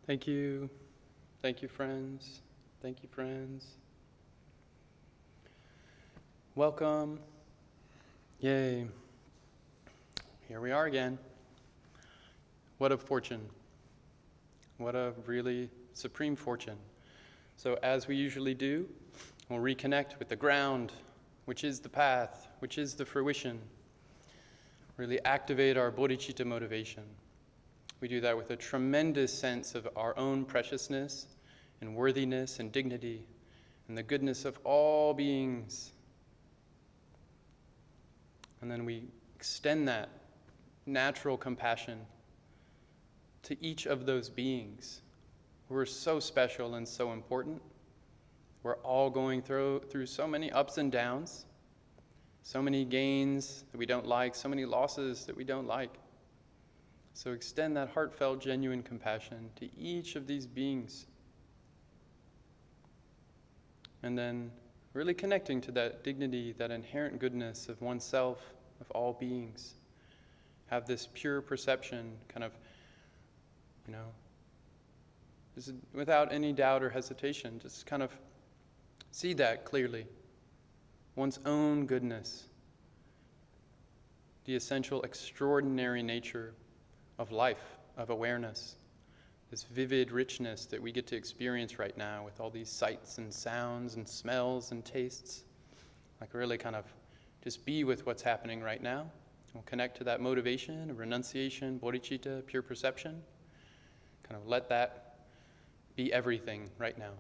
Thank you. Thank you, friends. Thank you, friends. Welcome. Yay. Here we are again. What a fortune. What a really supreme fortune. So as we usually do, we'll reconnect with the ground, which is the path, which is the fruition. Really activate our bodhicitta motivation. We do that with a tremendous sense of our own preciousness and worthiness and dignity and the goodness of all beings. And then we extend that natural compassion to each of those beings who are so special and so important. We're all going through so many ups and downs, so many gains that we don't like, so many losses that we don't like. So extend that heartfelt, genuine compassion to each of these beings. And then really connecting to that dignity, that inherent goodness of oneself, of all beings. Have this pure perception, kind of, just without any doubt or hesitation, just kind of see that clearly. One's own goodness, the essential, extraordinary nature of life, of awareness, this vivid richness that we get to experience right now with all these sights and sounds and smells and tastes. Like really kind of just be with what's happening right now. We'll connect to that motivation of renunciation, bodhicitta, pure perception. Kind of let that be everything right now.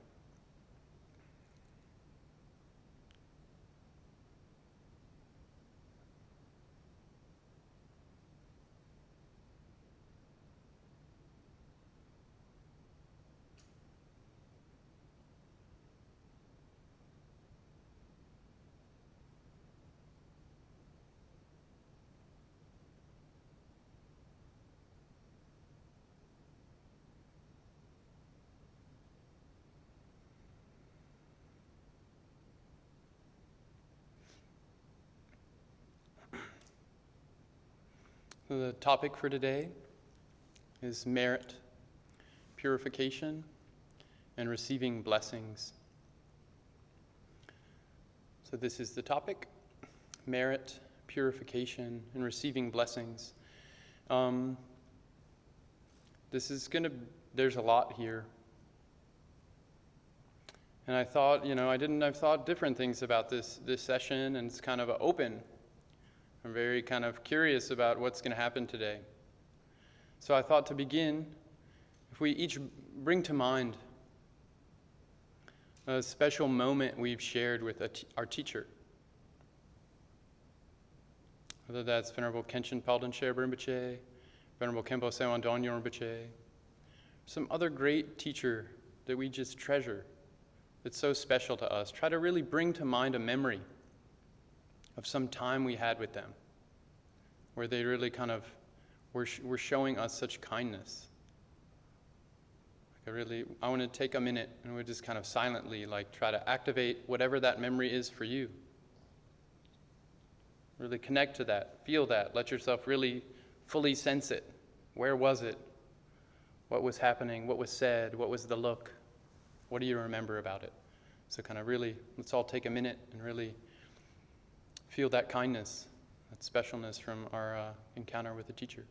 So the topic for today is merit, purification, and receiving blessings. So this is the topic, merit, purification, and receiving blessings. There's a lot here. And I thought, I've thought different things about this session, and it's kind of open. I'm very kind of curious about what's going to happen today. So I thought to begin, if we each bring to mind a special moment we've shared with our teacher, whether that's Venerable Khenpo Tsewang Rinpoche, Venerable Khenpo Tsewang Dongyal Rinpoche, some other great teacher that we just treasure, that's so special to us. Try to really bring to mind a memory of some time we had with them, where they really kind of were showing us such kindness. I want to take a minute and we'll just kind of silently try to activate whatever that memory is for you. Really connect to that, feel that, let yourself really fully sense it. Where was it? What was happening? What was said? What was the look? What do you remember about it? So kind of really, let's all take a minute and really feel that kindness, that specialness from our encounter with the teacher.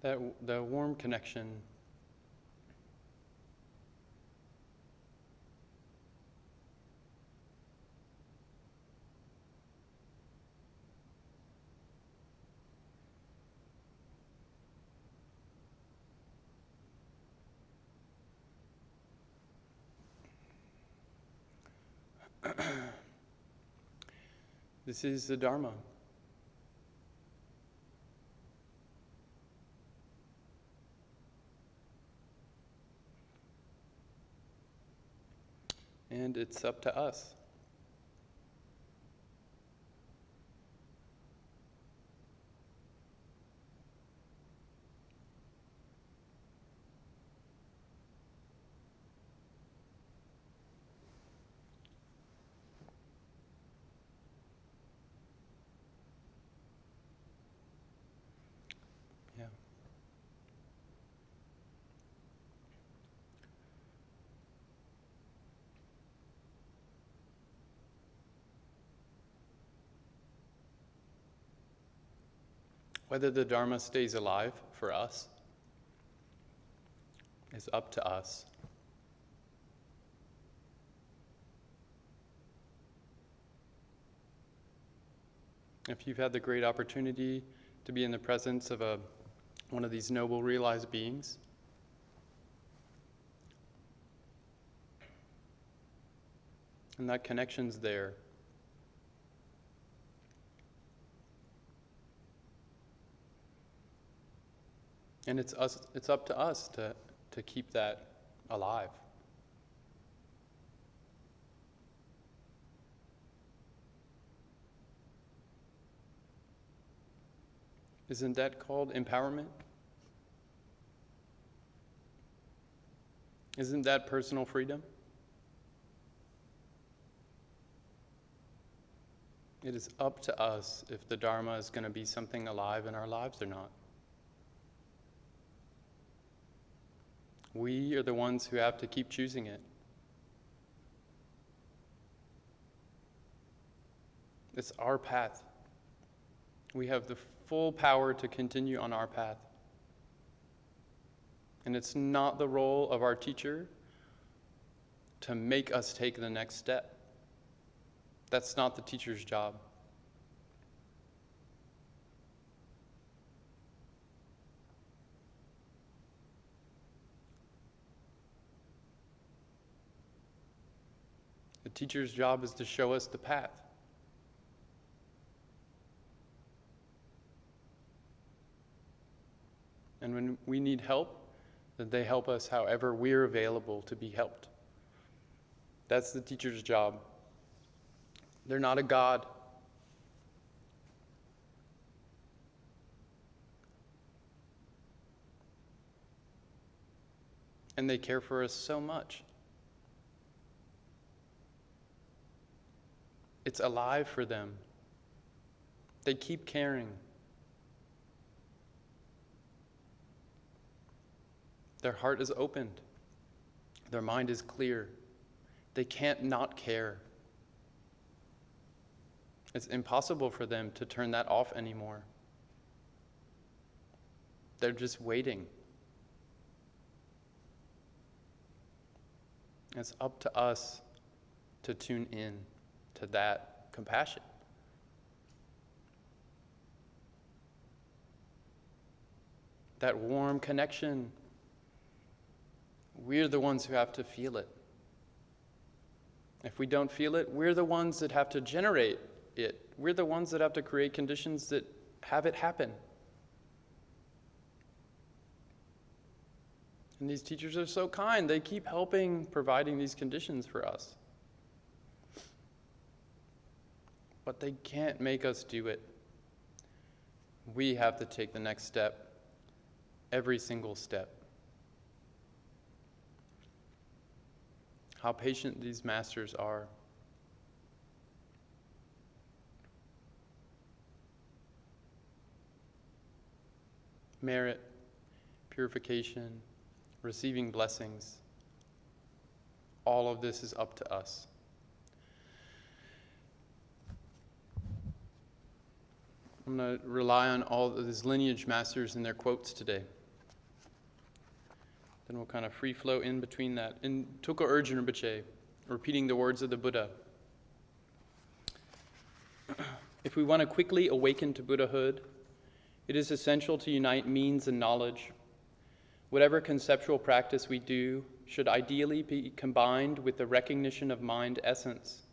the warm connection. This is the Dharma. And it's up to us. Yeah. Whether the Dharma stays alive for us is up to us. If you've had the great opportunity to be in the presence of one of these noble realized beings, and that connection's there, and it's up to us to keep that alive. Isn't that called empowerment? Isn't that personal freedom? It is up to us if the Dharma is going to be something alive in our lives or not. We are the ones who have to keep choosing it. It's our path. We have the full power to continue on our path. And it's not the role of our teacher to make us take the next step. That's not the teacher's job. The teacher's job is to show us the path. And when we need help, then they help us however we're available to be helped. That's the teacher's job. They're not a god. And they care for us so much. It's alive for them. They keep caring. Their heart is opened. Their mind is clear. They can't not care. It's impossible for them to turn that off anymore. They're just waiting. It's up to us to tune in to that compassion. That warm connection. We're the ones who have to feel it. If we don't feel it, we're the ones that have to generate it. We're the ones that have to create conditions that have it happen. And these teachers are so kind. They keep helping, providing these conditions for us. But they can't make us do it. We have to take the next step, every single step. How patient these masters are. Merit, purification, receiving blessings, all of this is up to us. I'm going to rely on all of these lineage masters and their quotes today. Then we'll kind of free flow in between that. In Tulku Urgyen Rinpoche, repeating the words of the Buddha. If we want to quickly awaken to Buddhahood, it is essential to unite means and knowledge. Whatever conceptual practice we do should ideally be combined with the recognition of mind essence.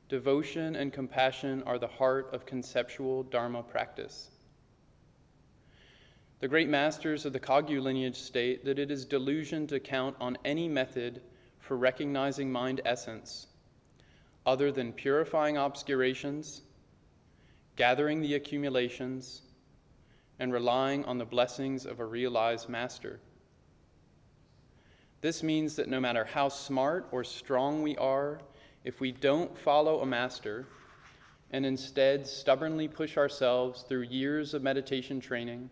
Devotion and compassion are the heart of conceptual Dharma practice. The great masters of the Kagyu lineage state that it is delusion to count on any method for recognizing mind essence other than purifying obscurations, gathering the accumulations, and relying on the blessings of a realized master. This means that no matter how smart or strong we are, if we don't follow a master and instead stubbornly push ourselves through years of meditation training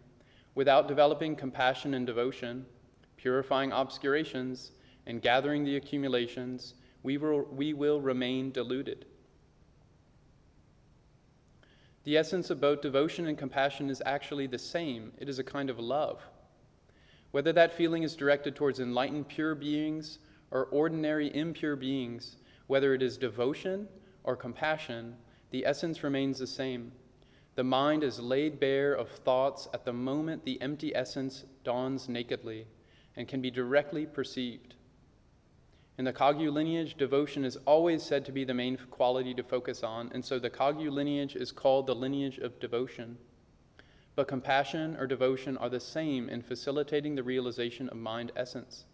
without developing compassion and devotion, purifying obscurations, and gathering the accumulations, we will remain deluded. The essence of both devotion and compassion is actually the same. It is a kind of love. Whether that feeling is directed towards enlightened pure beings or ordinary impure beings, whether it is devotion or compassion, the essence remains the same. The mind is laid bare of thoughts at the moment the empty essence dawns nakedly and can be directly perceived. In the Kagyu lineage, devotion is always said to be the main quality to focus on, and so the Kagyu lineage is called the lineage of devotion. But compassion or devotion are the same in facilitating the realization of mind essence.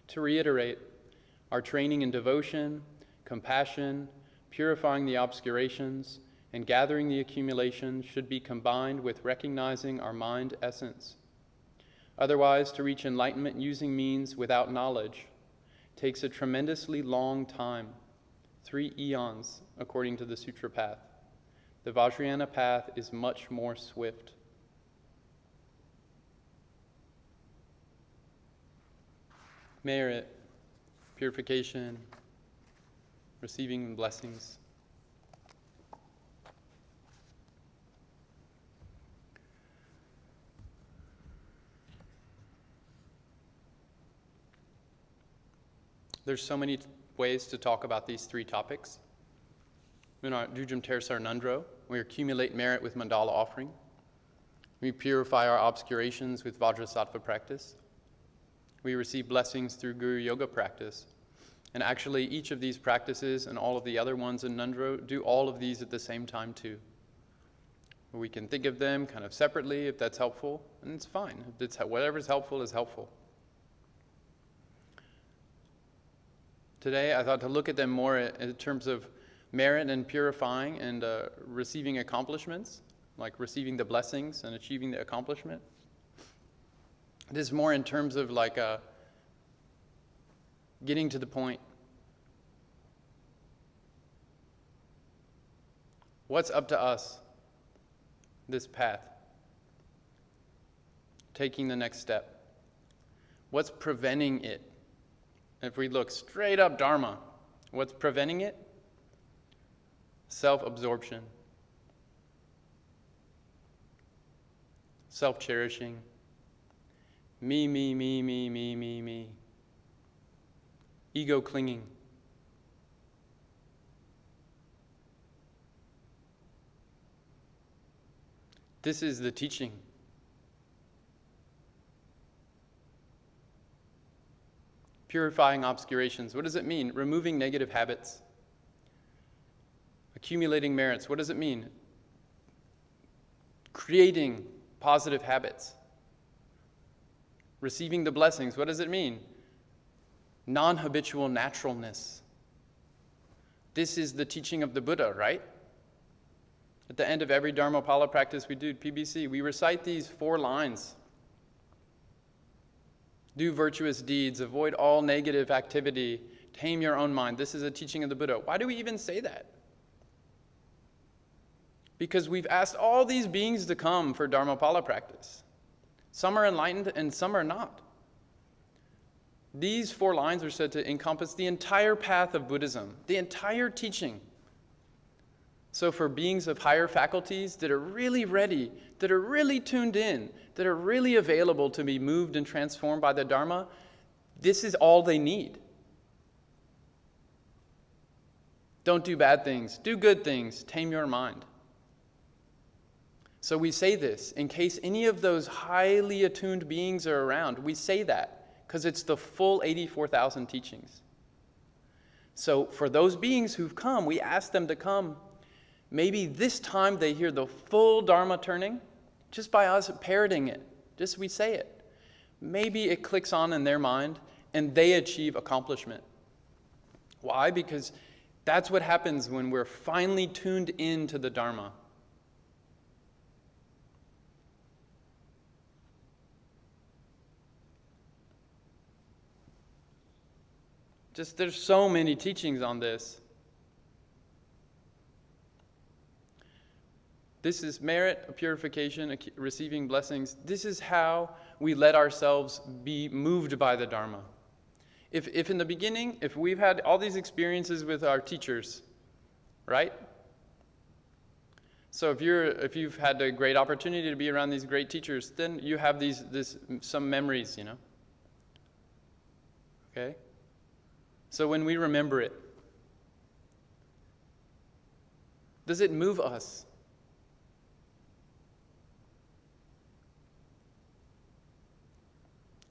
To reiterate, our training in devotion, compassion, purifying the obscurations, and gathering the accumulations should be combined with recognizing our mind essence. Otherwise, to reach enlightenment using means without knowledge takes a tremendously long time, 3 eons, according to the Sutra path. The Vajrayana path is much more swift. Merit, purification, receiving blessings. There's so many ways to talk about these 3 topics. In our Dudjom Tersar Ngondro, we accumulate merit with Mandala offering. We purify our obscurations with Vajrasattva practice. We receive blessings through Guru Yoga practice. And actually, each of these practices and all of the other ones in Ngondro do all of these at the same time too. We can think of them kind of separately if that's helpful, and it's fine. Whatever's helpful is helpful. Today, I thought to look at them more in terms of merit and purifying and receiving accomplishments, like receiving the blessings and achieving the accomplishment. It is more in terms of like getting to the point. What's up to us, this path? Taking the next step. What's preventing it? If we look straight up Dharma, what's preventing it? Self-absorption, self-cherishing, me, ego clinging. This is the teaching. Purifying obscurations. What does it mean? Removing negative habits. Accumulating merits. What does it mean? Creating positive habits. Receiving the blessings. What does it mean? Non-habitual naturalness. This is the teaching of the Buddha, right? At the end of every Dharmapala practice we do at PBC, we recite these 4 lines. Do virtuous deeds, avoid all negative activity, tame your own mind. This is a teaching of the Buddha. Why do we even say that? Because we've asked all these beings to come for Dharmapala practice. Some are enlightened and some are not. These 4 lines are said to encompass the entire path of Buddhism, the entire teaching. So for beings of higher faculties that are really ready, that are really tuned in, that are really available to be moved and transformed by the Dharma, this is all they need. Don't do bad things. Do good things. Tame your mind. So we say this in case any of those highly attuned beings are around. We say that because it's the full 84,000 teachings. So for those beings who've come, we ask them to come. Maybe this time they hear the full Dharma turning just by us parroting it. Just we say it. Maybe it clicks on in their mind and they achieve accomplishment. Why? Because that's what happens when we're finally tuned into the Dharma. There's so many teachings on this. This is merit, a purification, receiving blessings. This is how we let ourselves be moved by the Dharma. If in the beginning, if we've had all these experiences with our teachers, right? So if you've had a great opportunity to be around these great teachers, then you have some memories, Okay? So when we remember it, does it move us?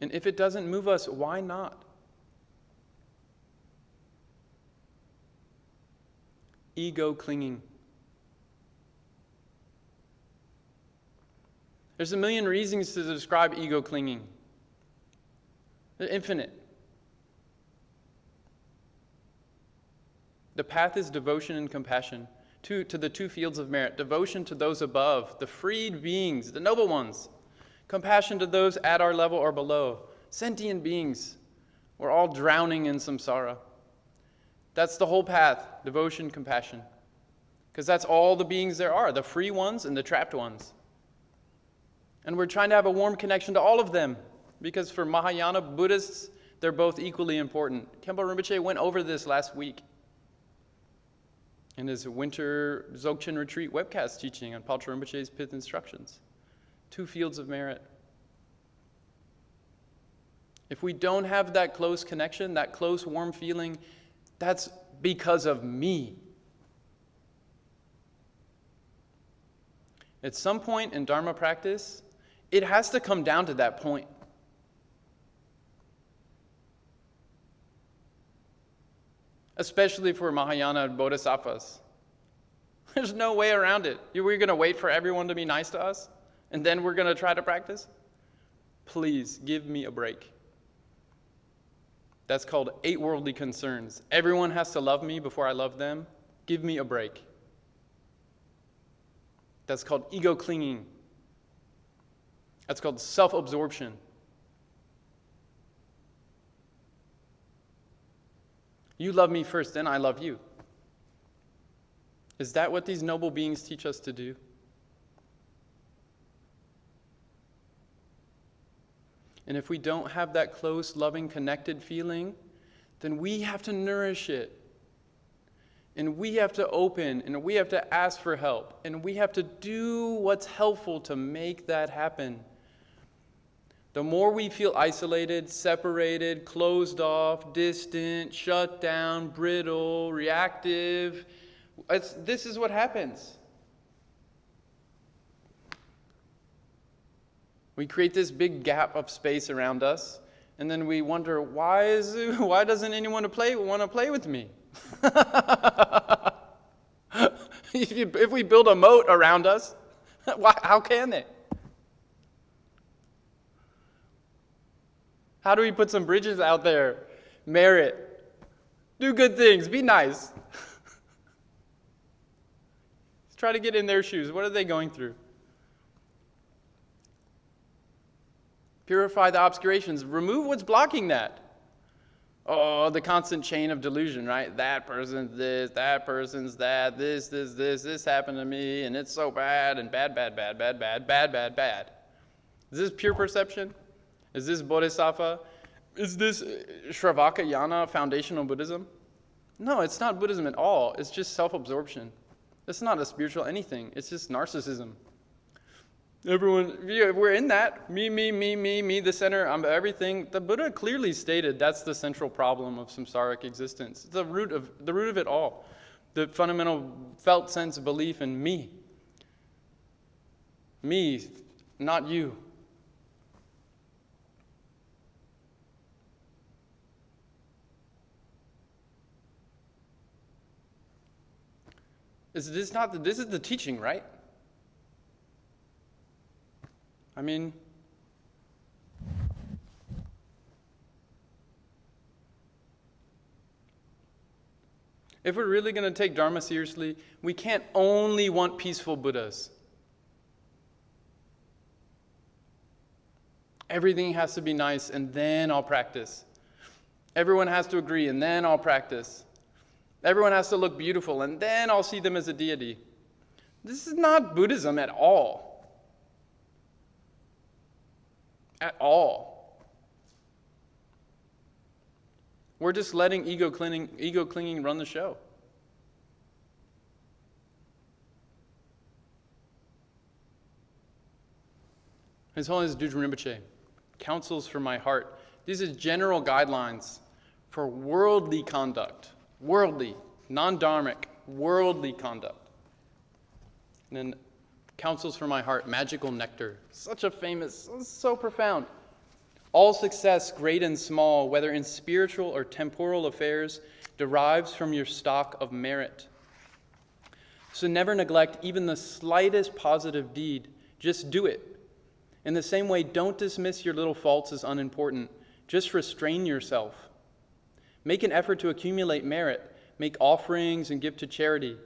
And if it doesn't move us, why not? Ego clinging. There's a million reasons to describe ego clinging. They're infinite. The path is devotion and compassion to the two fields of merit. Devotion to those above, the freed beings, the noble ones. Compassion to those at our level or below. Sentient beings. We're all drowning in samsara. That's the whole path, devotion, compassion. Because that's all the beings there are, the free ones and the trapped ones. And we're trying to have a warm connection to all of them. Because for Mahayana Buddhists, they're both equally important. Khenpo Rinpoche went over this last week in his winter Dzogchen retreat webcast teaching on Paltra Rinpoche's Pith Instructions. Two fields of merit. If we don't have that close connection, that close, warm feeling, that's because of me. At some point in Dharma practice, it has to come down to that point. Especially for Mahayana Bodhisattvas. There's no way around it. We're going to wait for everyone to be nice to us, and then we're going to try to practice? Please, give me a break. That's called 8 worldly concerns. Everyone has to love me before I love them. Give me a break. That's called ego clinging. That's called self-absorption. You love me first, then I love you. Is that what these noble beings teach us to do? And if we don't have that close, loving, connected feeling, then we have to nourish it. And we have to open, and we have to ask for help. And we have to do what's helpful to make that happen. The more we feel isolated, separated, closed off, distant, shut down, brittle, reactive, this is what happens. We create this big gap of space around us, and then we wonder, why doesn't anyone want to play with me? If we build a moat around us, how can they? How do we put some bridges out there? Merit. Do good things. Be nice. Let's try to get in their shoes. What are they going through? Purify the obscurations. Remove what's blocking that. Oh, the constant chain of delusion, right? That person's this, that person's that, this happened to me, and it's so bad, and bad. Is this pure perception? Is this Bodhisattva? Is this Shravakayana foundational Buddhism? No, it's not Buddhism at all. It's just self-absorption. It's not a spiritual anything. It's just narcissism. Everyone, we're in that. Me, the center, I'm everything. The Buddha clearly stated that's the central problem of samsaric existence. It's the root of it all. The fundamental felt sense of belief in me. Me, not you. This is the teaching, right? I mean, if we're really going to take Dharma seriously, we can't only want peaceful Buddhas. Everything has to be nice, and then I'll practice. Everyone has to agree, and then I'll practice. Everyone has to look beautiful, and then I'll see them as a deity. This is not Buddhism at all. At all. We're just letting ego clinging run the show. His Holiness Dudjom Rinpoche, Counsels for my heart. These are general guidelines for worldly conduct. Worldly, non-dharmic, worldly conduct. And then Counsels for my heart, magical nectar. Such a famous, so profound. All success, great and small, whether in spiritual or temporal affairs, derives from your stock of merit. So never neglect even the slightest positive deed. Just do it. In the same way, don't dismiss your little faults as unimportant. Just restrain yourself. Make an effort to accumulate merit. Make offerings and give to charity.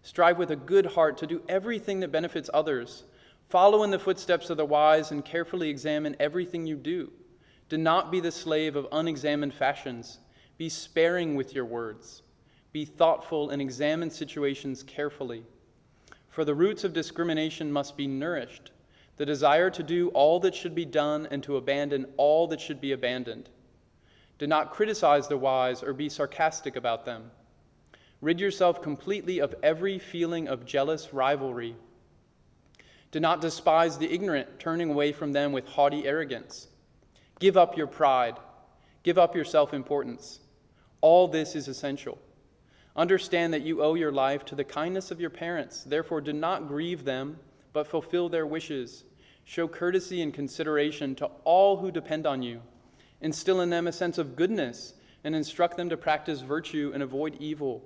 Strive with a good heart to do everything that benefits others. Follow in the footsteps of the wise and carefully examine everything you do. Do not be the slave of unexamined fashions. Be sparing with your words. Be thoughtful and examine situations carefully. For the roots of discrimination must be nourished. The desire to do all that should be done and to abandon all that should be abandoned. Do not criticize the wise or be sarcastic about them. Rid yourself completely of every feeling of jealous rivalry. Do not despise the ignorant, turning away from them with haughty arrogance. Give up your pride. Give up your self-importance. All this is essential. Understand that you owe your life to the kindness of your parents. Therefore, do not grieve them, but fulfill their wishes. Show courtesy and consideration to all who depend on you. Instill in them a sense of goodness and instruct them to practice virtue and avoid evil.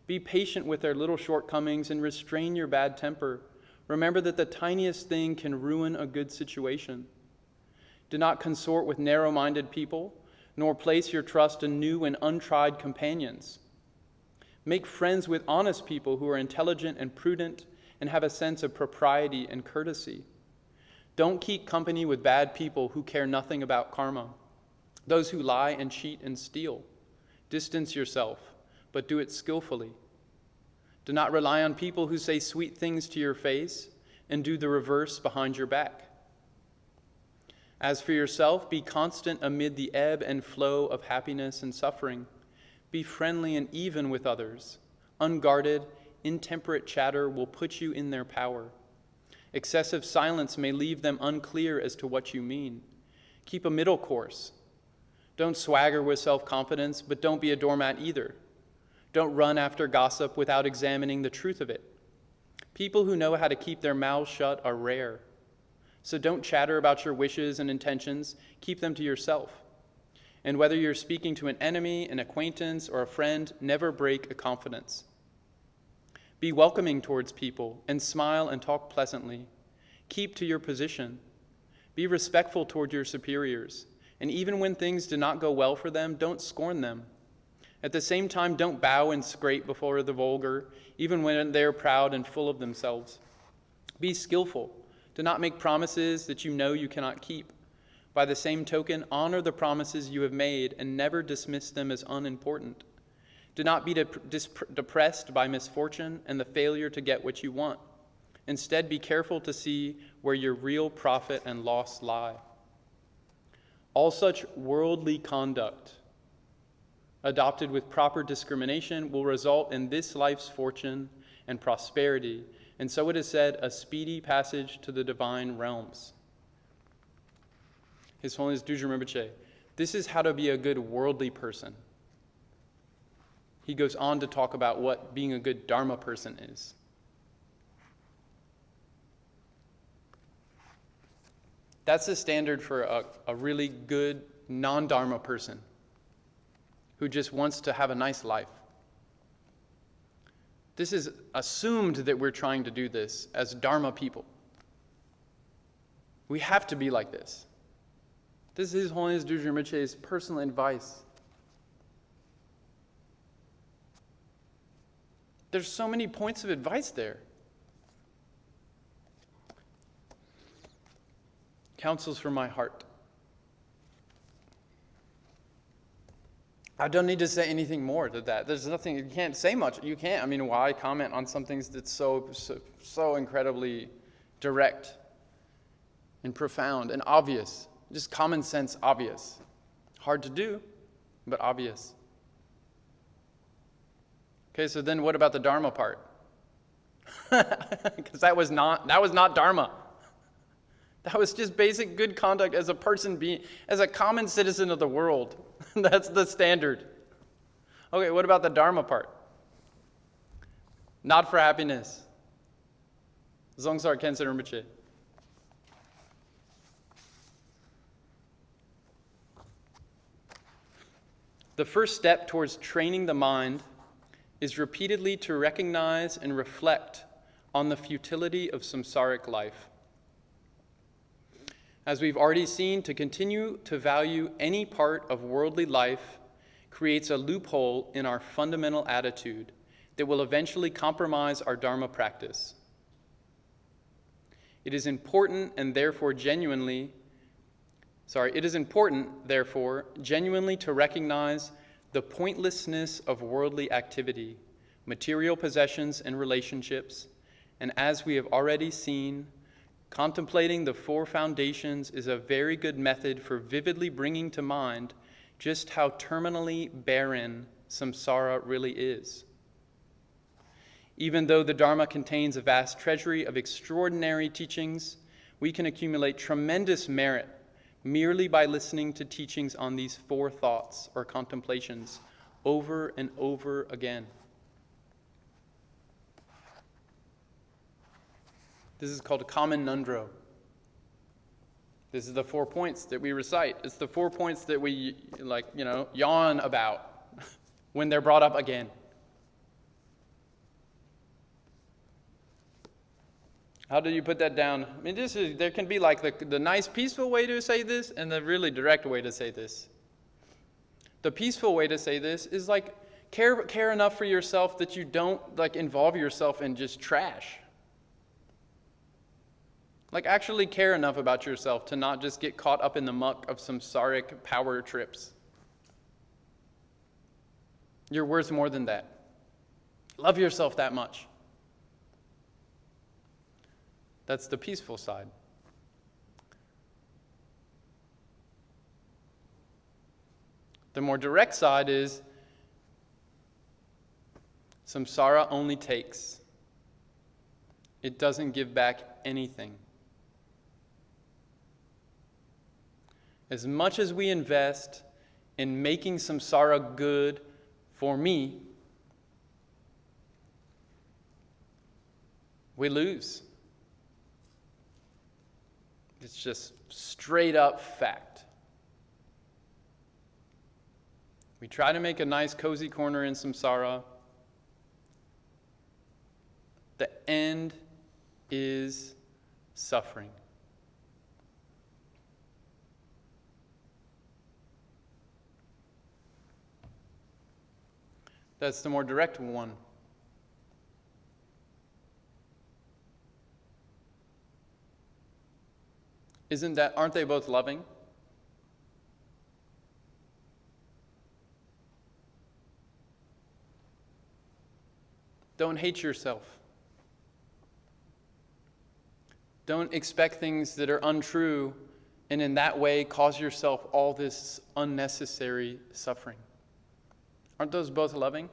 Be patient with their little shortcomings and restrain your bad temper. Remember that the tiniest thing can ruin a good situation. Do not consort with narrow-minded people, nor place your trust in new and untried companions. Make friends with honest people who are intelligent and prudent and have a sense of propriety and courtesy. Don't keep company with bad people who care nothing about karma, those who lie and cheat and steal. Distance yourself, but do it skillfully. Do not rely on people who say sweet things to your face and do the reverse behind your back. As for yourself, be constant amid the ebb and flow of happiness and suffering. Be friendly and even with others. Unguarded, intemperate chatter will put you in their power. Excessive silence may leave them unclear as to what you mean. Keep a middle course. Don't swagger with self-confidence, but don't be a doormat either. Don't run after gossip without examining the truth of it. People who know how to keep their mouths shut are rare. So don't chatter about your wishes and intentions. Keep them to yourself. And whether you're speaking to an enemy, an acquaintance, or a friend, never break a confidence. Be welcoming towards people and smile and talk pleasantly. Keep to your position. Be respectful toward your superiors. And even when things do not go well for them, don't scorn them. At the same time, don't bow and scrape before the vulgar, even when they're proud and full of themselves. Be skillful. Do not make promises that you know you cannot keep. By the same token, honor the promises you have made and never dismiss them as unimportant. Do not be depressed by misfortune and the failure to get what you want. Instead, be careful to see where your real profit and loss lie. All such worldly conduct, adopted with proper discrimination, will result in this life's fortune and prosperity, and so it is said, a speedy passage to the divine realms. His Holiness Dudjom Rinpoche, this is how to be a good worldly person. He goes on to talk about what being a good Dharma person is. That's the standard for a really good non-Dharma person who just wants to have a nice life. This is assumed that we're trying to do this as Dharma people. We have to be like this. This is His Holiness Dudjom Rinpoche's personal advice. There's so many points of advice there. Counsels from my heart. I don't need to say anything more to that. There's nothing, you can't say much. You can't. I mean, why comment on some things that's so incredibly direct and profound and obvious? Just common sense obvious. Hard to do, but obvious. Okay, so then what about the Dharma part? Because that was not Dharma. That was just basic good conduct as a person being, as a common citizen of the world. That's the standard. Okay, what about the Dharma part? Not for happiness. Zongsar Khenpo Rinpoche. The first step towards training the mind is repeatedly to recognize and reflect on the futility of samsaric life. As we've already seen, to continue to value any part of worldly life creates a loophole in our fundamental attitude that will eventually compromise our Dharma practice. It is important, therefore, genuinely to recognize the pointlessness of worldly activity, material possessions and relationships, and as we have already seen, contemplating the four foundations is a very good method for vividly bringing to mind just how terminally barren samsara really is. Even though the Dharma contains a vast treasury of extraordinary teachings, we can accumulate tremendous merit merely by listening to teachings on these four thoughts or contemplations over and over again. This is called a common Ngondro. This is the 4 points that we recite. It's the 4 points that we, yawn about when they're brought up again. How do you put that down? I mean, there can be the nice, peaceful way to say this and the really direct way to say this. The peaceful way to say this is care enough for yourself that you don't involve yourself in just trash. Actually care enough about yourself to not just get caught up in the muck of samsaric power trips. You're worth more than that. Love yourself that much. That's the peaceful side. The more direct side is samsara only takes. It doesn't give back anything. As much as we invest in making samsara good for me, we lose. It's just straight up fact. We try to make a nice cozy corner in samsara. The end is suffering. That's the more direct one. Aren't they both loving? Don't hate yourself. Don't expect things that are untrue and in that way cause yourself all this unnecessary suffering. Aren't those both loving?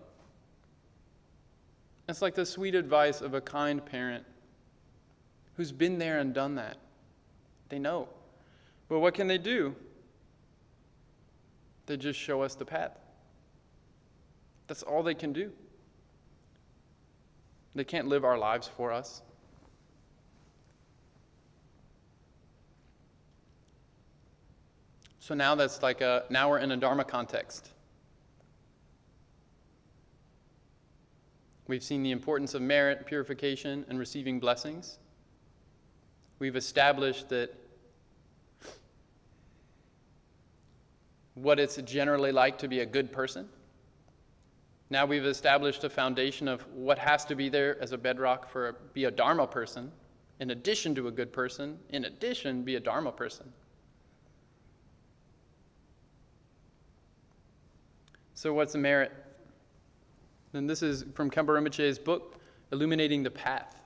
It's like the sweet advice of a kind parent who's been there and done that. They know. But what can they do? They just show us the path. That's all they can do. They can't live our lives for us. So now that's like now we're in a Dharma context. We've seen the importance of merit, purification, and receiving blessings. We've established that what it's generally like to be a good person. Now we've established a foundation of what has to be there as a bedrock for be a Dharma person, in addition to a good person, in addition, be a Dharma person. So what's the merit? And this is from Khenpo Rinpoche's book, Illuminating the Path.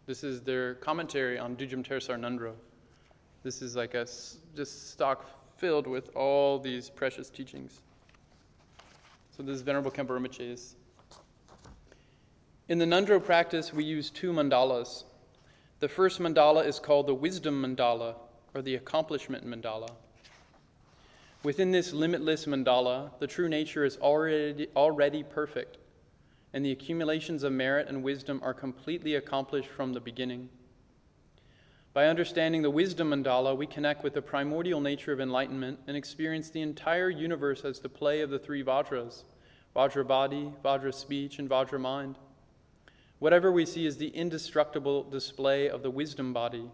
This is their commentary on Dudjom Tersar Ngondro. This is like a just stock filled with all these precious teachings. So this is Venerable Khenpo Rinpoche's. In the Ngondro practice, we use 2 mandalas. The first mandala is called the wisdom mandala, or the accomplishment mandala. Within this limitless mandala, the true nature is already perfect, and the accumulations of merit and wisdom are completely accomplished from the beginning. By understanding the wisdom mandala, we connect with the primordial nature of enlightenment and experience the entire universe as the play of the 3 Vajras, Vajra body, Vajra speech, and Vajra mind. Whatever we see is the indestructible display of the wisdom body.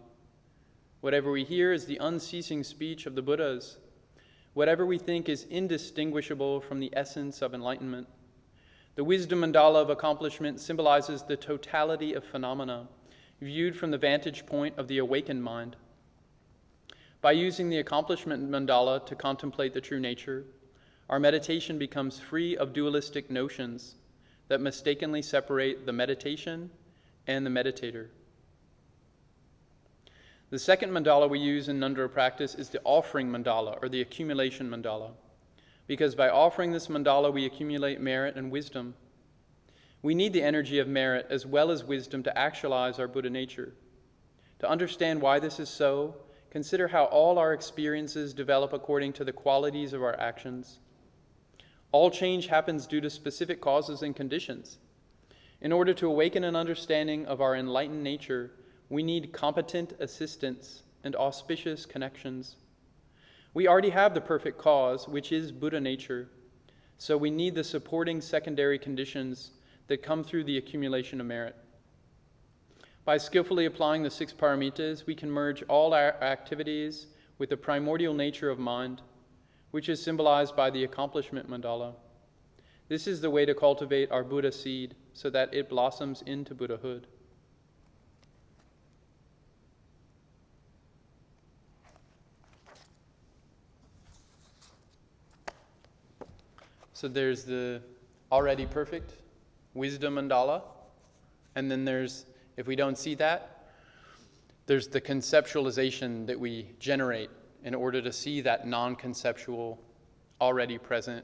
Whatever we hear is the unceasing speech of the Buddhas. Whatever we think is indistinguishable from the essence of enlightenment. The wisdom mandala of accomplishment symbolizes the totality of phenomena, viewed from the vantage point of the awakened mind. By using the accomplishment mandala to contemplate the true nature, our meditation becomes free of dualistic notions that mistakenly separate the meditation and the meditator. The second mandala we use in Ngondro practice is the offering mandala, or the accumulation mandala, because by offering this mandala we accumulate merit and wisdom. We need the energy of merit as well as wisdom to actualize our Buddha nature. To understand why this is so, consider how all our experiences develop according to the qualities of our actions. All change happens due to specific causes and conditions. In order to awaken an understanding of our enlightened nature, we need competent assistance and auspicious connections. We already have the perfect cause, which is Buddha nature, so we need the supporting secondary conditions that come through the accumulation of merit. By skillfully applying the 6 paramitas, we can merge all our activities with the primordial nature of mind, which is symbolized by the accomplishment mandala. This is the way to cultivate our Buddha seed so that it blossoms into Buddhahood. So there's the already perfect wisdom mandala, and then there's, if we don't see that, there's the conceptualization that we generate in order to see that non-conceptual, already present,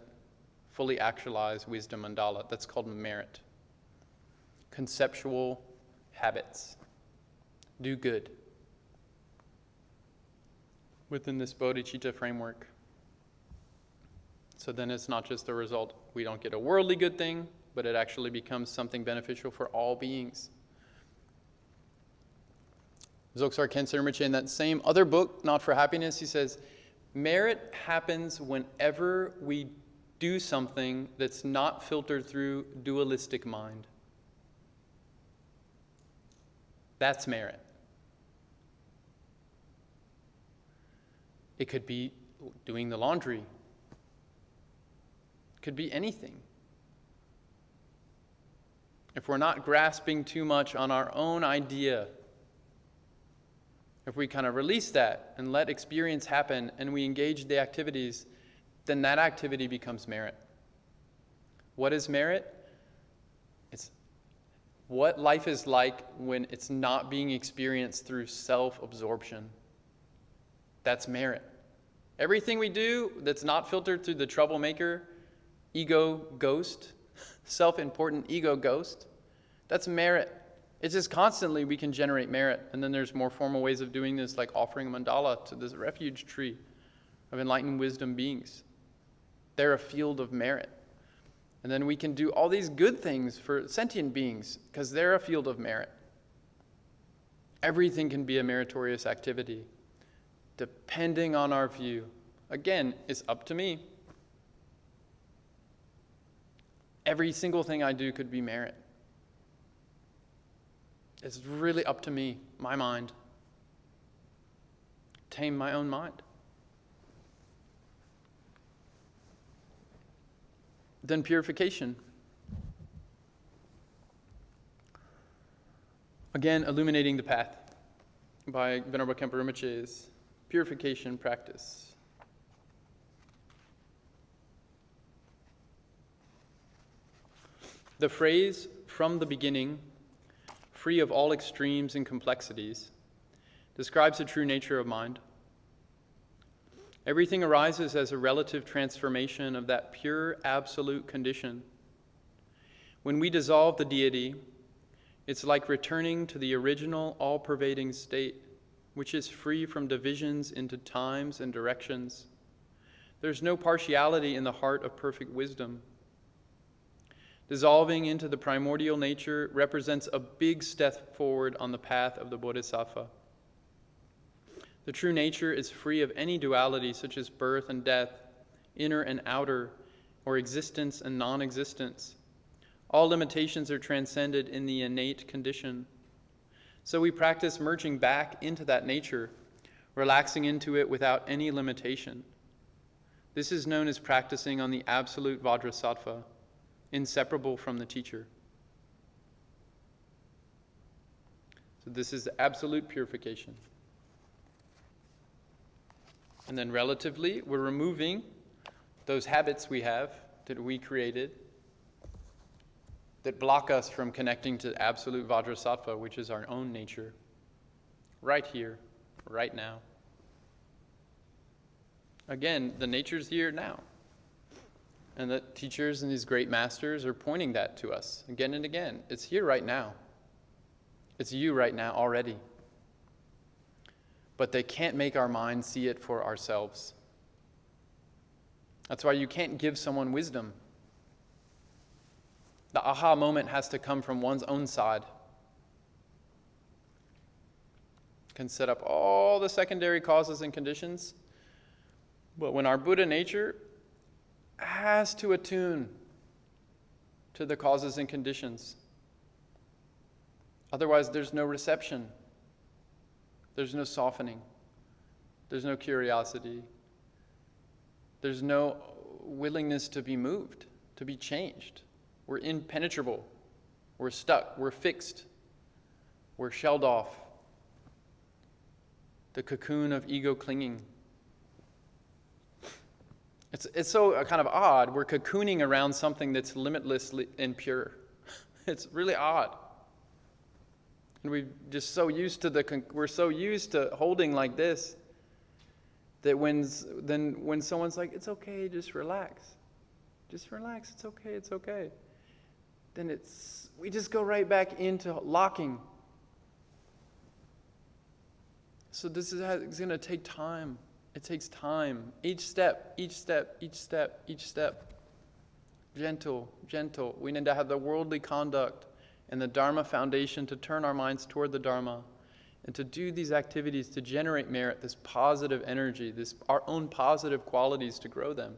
fully actualized wisdom mandala. That's called merit. Conceptual habits. Do good within this Bodhichitta framework. So then it's not just the result, we don't get a worldly good thing, but it actually becomes something beneficial for all beings. Dzogchen Khyentse Rinpoche, in that same other book, Not for Happiness, he says, merit happens whenever we do something that's not filtered through dualistic mind. That's merit. It could be doing the laundry. It could be anything. If we're not grasping too much on our own idea, if we kind of release that and let experience happen and we engage the activities, then that activity becomes merit. What is merit? It's what life is like when it's not being experienced through self-absorption. That's merit. Everything we do that's not filtered through the troublemaker, ego ghost, self-important ego ghost, That's merit. It's just constantly we can generate merit. And then there's more formal ways of doing this, like offering a mandala to this refuge tree of enlightened wisdom beings. They're a field of merit. And then we can do all these good things for sentient beings because they're a field of merit. Everything can be a meritorious activity, depending on our view. Again, it's up to me. Every single thing I do could be merit. It's really up to me, my mind. Tame my own mind. Then purification. Again, illuminating the path by Venerable Khenpo Rinpoche's purification practice. The phrase, "from the beginning, free of all extremes and complexities," describes the true nature of mind. Everything arises as a relative transformation of that pure absolute condition. When we dissolve the deity, it's like returning to the original all-pervading state, which is free from divisions into times and directions. There's no partiality in the heart of perfect wisdom. Dissolving into the primordial nature represents a big step forward on the path of the Bodhisattva. The true nature is free of any duality such as birth and death, inner and outer, or existence and non-existence. All limitations are transcended in the innate condition. So we practice merging back into that nature, relaxing into it without any limitation. This is known as practicing on the absolute Vajrasattva, inseparable from the teacher. So this is the absolute purification. And then relatively, we're removing those habits we have that we created that block us from connecting to absolute Vajrasattva, which is our own nature, right here, right now. Again, the nature's here now. And the teachers and these great masters are pointing that to us again and again. It's here right now. It's you right now already. But they can't make our mind see it for ourselves. That's why you can't give someone wisdom. The aha moment has to come from one's own side. Can set up all the secondary causes and conditions, but when our Buddha nature has to attune to the causes and conditions, otherwise there's no reception. There's no softening. There's no curiosity. There's no willingness to be moved, to be changed. We're impenetrable. We're stuck. We're fixed. We're shelled off. The cocoon of ego clinging. It's so kind of odd. We're cocooning around something that's limitlessly impure. It's really odd. And we're just so used to we're so used to holding like this that when someone's like, "It's okay, just relax. Just relax, it's okay. Then we just go right back into locking. So this is going to take time. It takes time. Each step. Gentle. We need to have the worldly conduct and the Dharma foundation to turn our minds toward the Dharma and to do these activities to generate merit, this positive energy, our own positive qualities to grow them.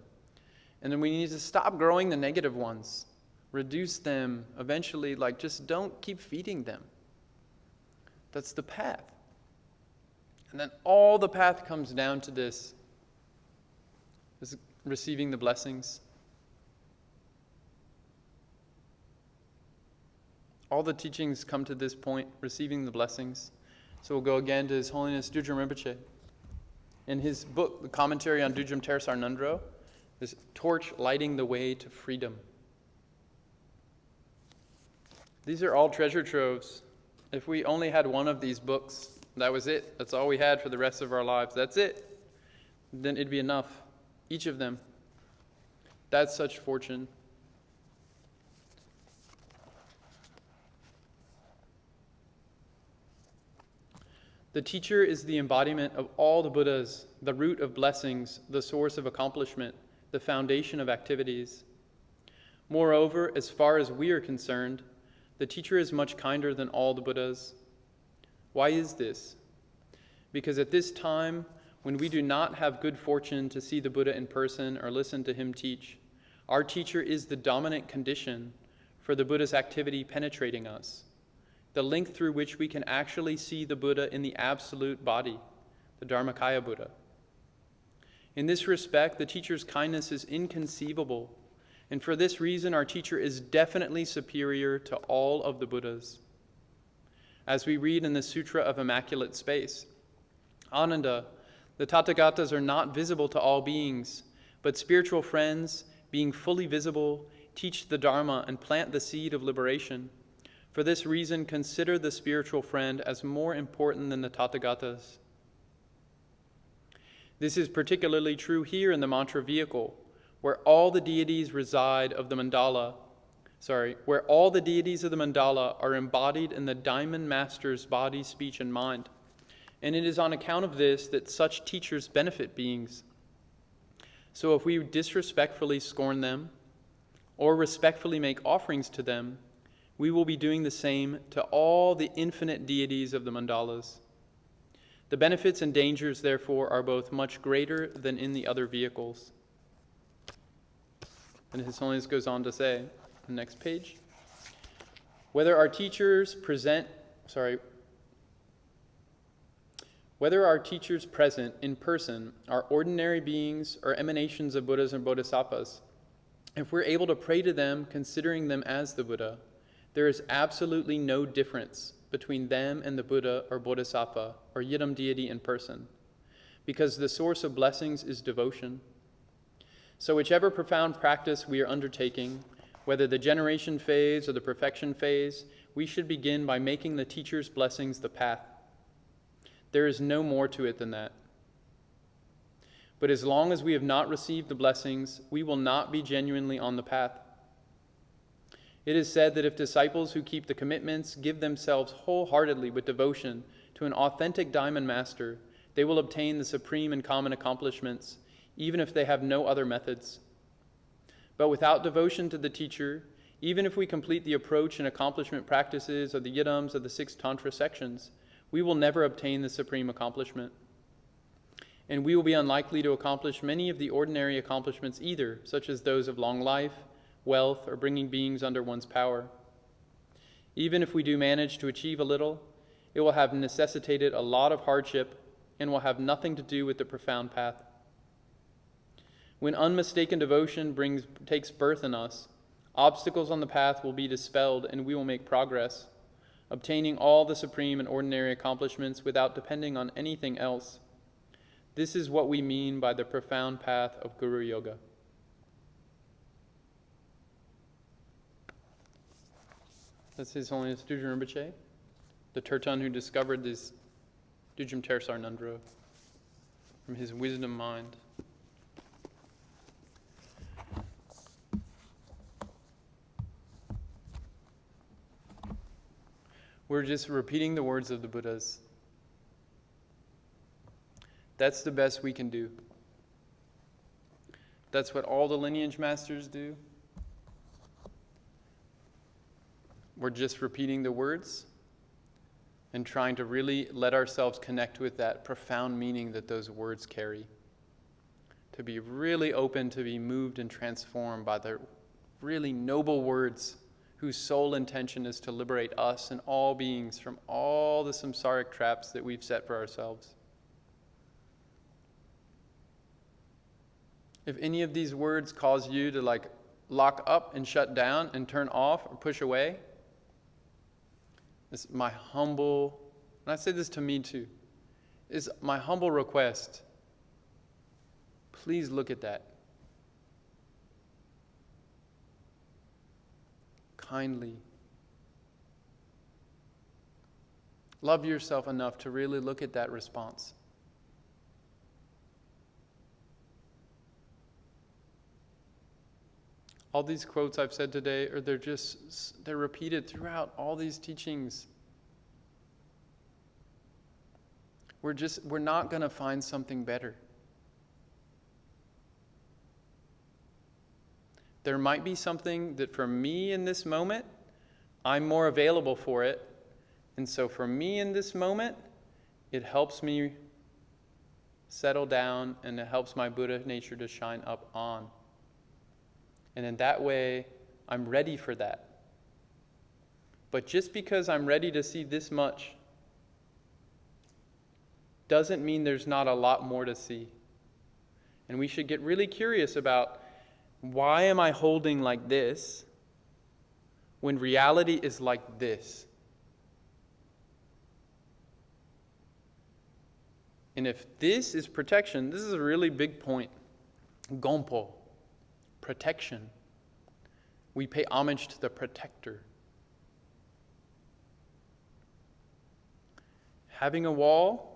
And then we need to stop growing the negative ones, reduce them, eventually, just don't keep feeding them. That's the path. And then all the path comes down to this, is receiving the blessings. All the teachings come to this point, receiving the blessings. So we'll go again to His Holiness Dudjom Rinpoche. In his book, the commentary on Dudjom Tersar Ngondro, this torch lighting the way to freedom. These are all treasure troves. If we only had one of these books, that was it. That's all we had for the rest of our lives. That's it. Then it'd be enough. Each of them. That's such fortune. The teacher is the embodiment of all the Buddhas, the root of blessings, the source of accomplishment, the foundation of activities. Moreover, as far as we are concerned, the teacher is much kinder than all the Buddhas. Why is this? Because at this time, when we do not have good fortune to see the Buddha in person or listen to him teach, our teacher is the dominant condition for the Buddha's activity penetrating us, the link through which we can actually see the Buddha in the absolute body, the Dharmakaya Buddha. In this respect, the teacher's kindness is inconceivable, and for this reason, our teacher is definitely superior to all of the Buddhas. As we read in the Sutra of Immaculate Space, Ananda, the Tathagatas are not visible to all beings, but spiritual friends, being fully visible, teach the Dharma and plant the seed of liberation. For this reason, consider the spiritual friend as more important than the Tathagatas. This is particularly true here in the mantra vehicle, where all the deities reside of the Mandala, where all the deities of the Mandala are embodied in the Diamond Master's body, speech, and mind. And it is on account of this that such teachers benefit beings. So if we disrespectfully scorn them, or respectfully make offerings to them, we will be doing the same to all the infinite deities of the Mandalas. The benefits and dangers, therefore, are both much greater than in the other vehicles. And His Holiness goes on to say, the next page, whether our teachers present in person are ordinary beings or emanations of Buddhas and Bodhisattvas, if we're able to pray to them considering them as the Buddha, there is absolutely no difference between them and the Buddha or Bodhisattva or Yidam deity in person, because the source of blessings is devotion. So whichever profound practice we are undertaking, whether the generation phase or the perfection phase, we should begin by making the teacher's blessings the path. There is no more to it than that. But as long as we have not received the blessings, we will not be genuinely on the path. It is said that if disciples who keep the commitments give themselves wholeheartedly with devotion to an authentic Diamond Master, they will obtain the supreme and common accomplishments, even if they have no other methods. But without devotion to the teacher, even if we complete the approach and accomplishment practices of the Yidams of the 6 Tantra sections, we will never obtain the supreme accomplishment. And we will be unlikely to accomplish many of the ordinary accomplishments either, such as those of long life, wealth, or bringing beings under one's power. Even if we do manage to achieve a little, it will have necessitated a lot of hardship and will have nothing to do with the profound path. When unmistaken devotion takes birth in us, obstacles on the path will be dispelled and we will make progress, obtaining all the supreme and ordinary accomplishments without depending on anything else. This is what we mean by the profound path of Guru Yoga. That's His Holiness Dudjom Rinpoche, the Turtan who discovered this Dudjom Tersar Ngondro from his wisdom mind. We're just repeating the words of the Buddhas. That's the best we can do. That's what all the lineage masters do. We're just repeating the words and trying to really let ourselves connect with that profound meaning that those words carry. To be really open to be moved and transformed by the really noble words whose sole intention is to liberate us and all beings from all the samsaric traps that we've set for ourselves. If any of these words cause you to lock up and shut down and turn off or push away, it's my humble, and I say this to me too, is my humble request. Please look at that. Kindly. Love yourself enough to really look at that response. All these quotes I've said today, they're repeated throughout all these teachings. we're not going to find something better. There might be something that for me in this moment, I'm more available for it. And so for me in this moment, it helps me settle down and it helps my Buddha nature to shine up on. And in that way, I'm ready for that. But just because I'm ready to see this much doesn't mean there's not a lot more to see. And we should get really curious about, why am I holding like this when reality is like this? And if this is protection, this is a really big point. Gompo, protection. We pay homage to the protector. Having a wall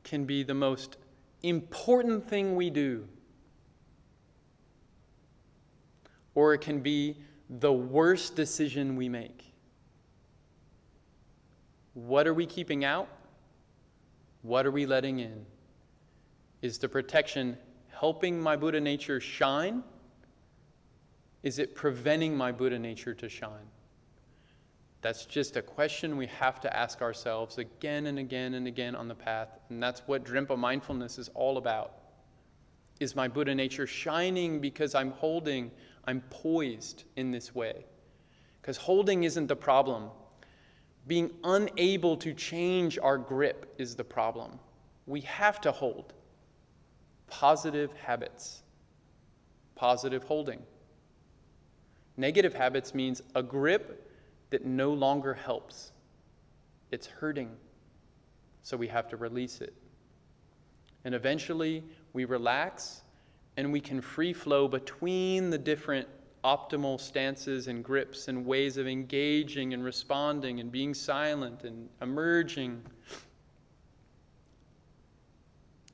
can be the most important thing we do. Or it can be the worst decision we make. What are we keeping out? What are we letting in? Is the protection helping my Buddha nature shine? Is it preventing my Buddha nature to shine? That's just a question we have to ask ourselves again and again and again on the path. And that's what Dragpa mindfulness is all about. Is my Buddha nature shining because I'm poised in this way? Because holding isn't the problem. Being unable to change our grip is the problem. We have to hold. Positive habits. Positive holding. Negative habits means a grip that no longer helps. It's hurting. So we have to release it. And eventually we relax and we can free flow between the different optimal stances and grips and ways of engaging and responding and being silent and emerging.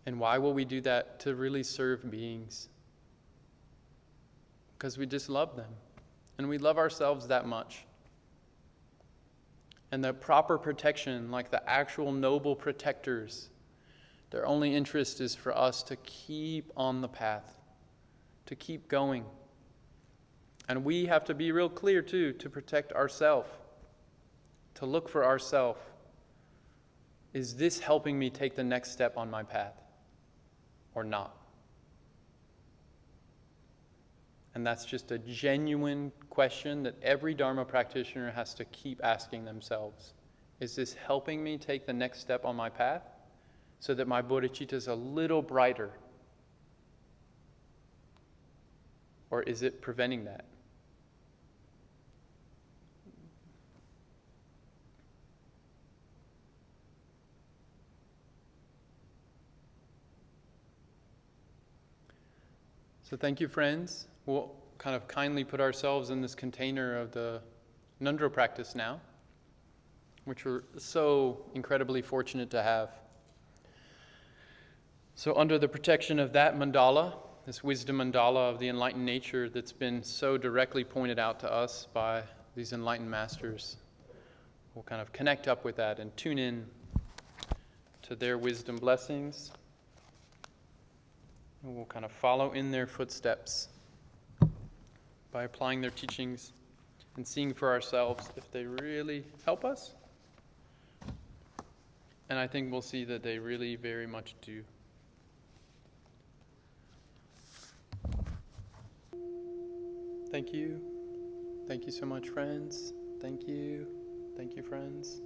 And why will we do that? To really serve beings. Because we just love them. And we love ourselves that much. And the proper protection, like the actual noble protectors, their only interest is for us to keep on the path, to keep going. And we have to be real clear, too, to protect ourselves, to look for ourselves. Is this helping me take the next step on my path or not? And that's just a genuine question that every Dharma practitioner has to keep asking themselves. Is this helping me take the next step on my path so that my bodhicitta is a little brighter? Or is it preventing that? So thank you, friends. We'll kind of kindly put ourselves in this container of the Ngondro practice now, which we're so incredibly fortunate to have. So under the protection of that mandala, this wisdom mandala of the enlightened nature that's been so directly pointed out to us by these enlightened masters, we'll kind of connect up with that and tune in to their wisdom blessings. And we'll kind of follow in their footsteps by applying their teachings and seeing for ourselves if they really help us. And I think we'll see that they really very much do. Thank you. Thank you so much, friends. Thank you. Thank you, friends.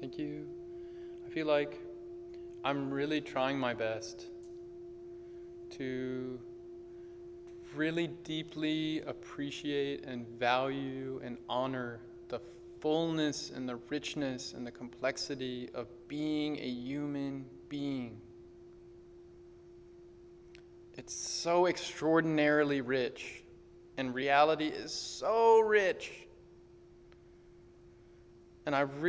Thank you. I feel like I'm really trying my best to really deeply appreciate and value and honor the fullness and the richness and the complexity of being a human being. It's so extraordinarily rich, and reality is so rich. And I'm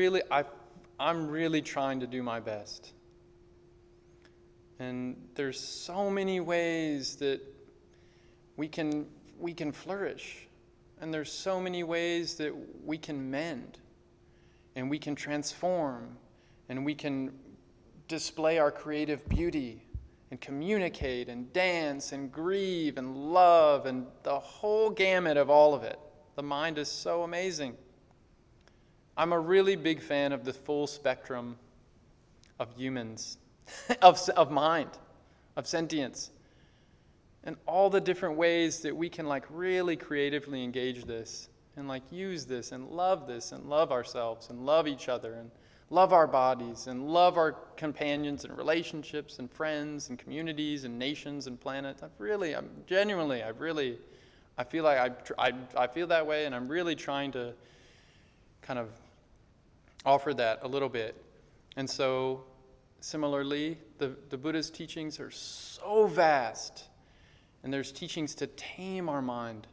really trying to do my best. And there's so many ways that we can flourish. And there's so many ways that we can mend and we can transform and we can display our creative beauty and communicate and dance and grieve and love and the whole gamut of all of it. The mind is so amazing. I'm a really big fan of the full spectrum of humans, of mind, of sentience, and all the different ways that we can really creatively engage this and use this and love ourselves and love each other and love our bodies and love our companions and relationships and friends and communities and nations and planets. I feel that way, and I'm really trying to kind of offer that a little bit. And so, similarly, the Buddha's teachings are so vast, and there's teachings to tame our mind,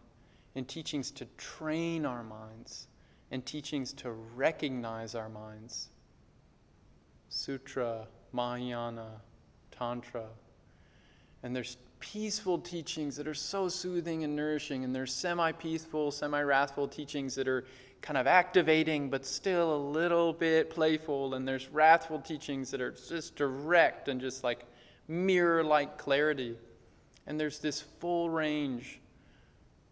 and teachings to train our minds, and teachings to recognize our minds. Sutra, Mahayana, Tantra. And there's peaceful teachings that are so soothing and nourishing, and there's semi-peaceful, semi-wrathful teachings that are kind of activating but still a little bit playful, and there's wrathful teachings that are just direct and just mirror-like clarity. And there's this full range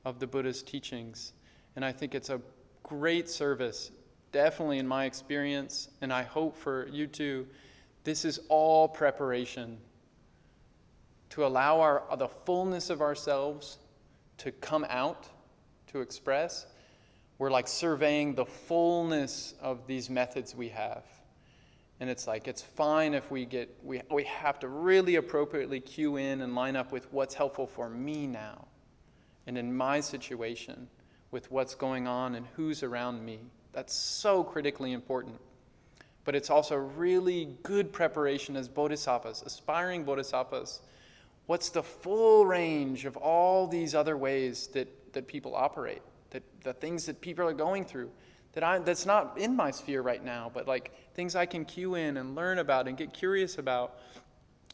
of the Buddha's teachings, and I think it's a great service, definitely in my experience, and I hope for you too. This is all preparation to allow the fullness of ourselves to come out, to express. We're surveying the fullness of these methods we have. And it's fine if we have to really appropriately cue in and line up with what's helpful for me now, and in my situation, with what's going on and who's around me. That's so critically important. But it's also really good preparation as bodhisattvas, aspiring bodhisattvas. What's the full range of all these other ways that people operate, that the things that people are going through, that's not in my sphere right now, but things I can cue in and learn about and get curious about.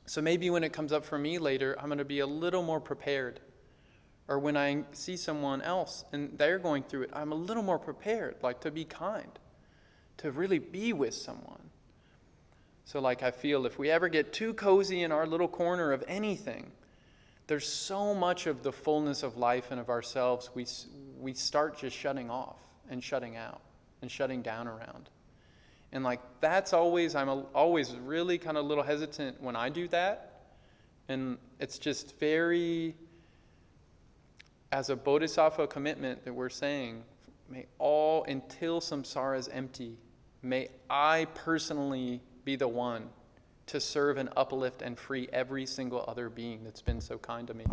So maybe when it comes up for me later, I'm going to be a little more prepared. Or when I see someone else and they're going through it, I'm a little more prepared, to be kind, to really be with someone. So I feel if we ever get too cozy in our little corner of anything, there's so much of the fullness of life and of ourselves we start just shutting off and shutting out and shutting down around. And that's always, I'm always really kind of a little hesitant when I do that. And it's just very, as a bodhisattva commitment that we're saying, until samsara is empty, may I personally be the one to serve and uplift and free every single other being that's been so kind to me.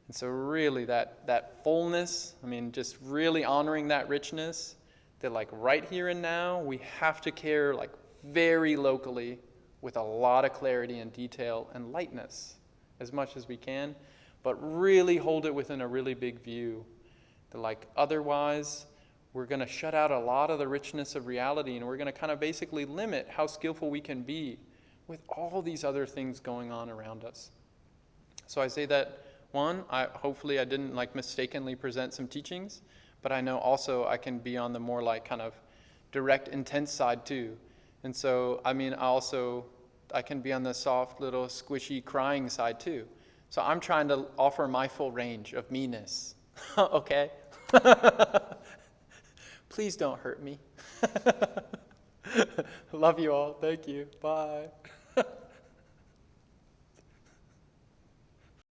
And so really that fullness, just really honoring that richness, that right here and now, we have to care very locally with a lot of clarity and detail and lightness as much as we can, but really hold it within a really big view. That otherwise, we're going to shut out a lot of the richness of reality, and we're going to kind of basically limit how skillful we can be with all these other things going on around us. So I say that, one, hopefully I didn't mistakenly present some teachings, but I know also I can be on the more kind of direct, intense side too. And so, I can be on the soft, little, squishy, crying side too. So I'm trying to offer my full range of meanness. Okay? Please don't hurt me. Love you all. Thank you. Bye.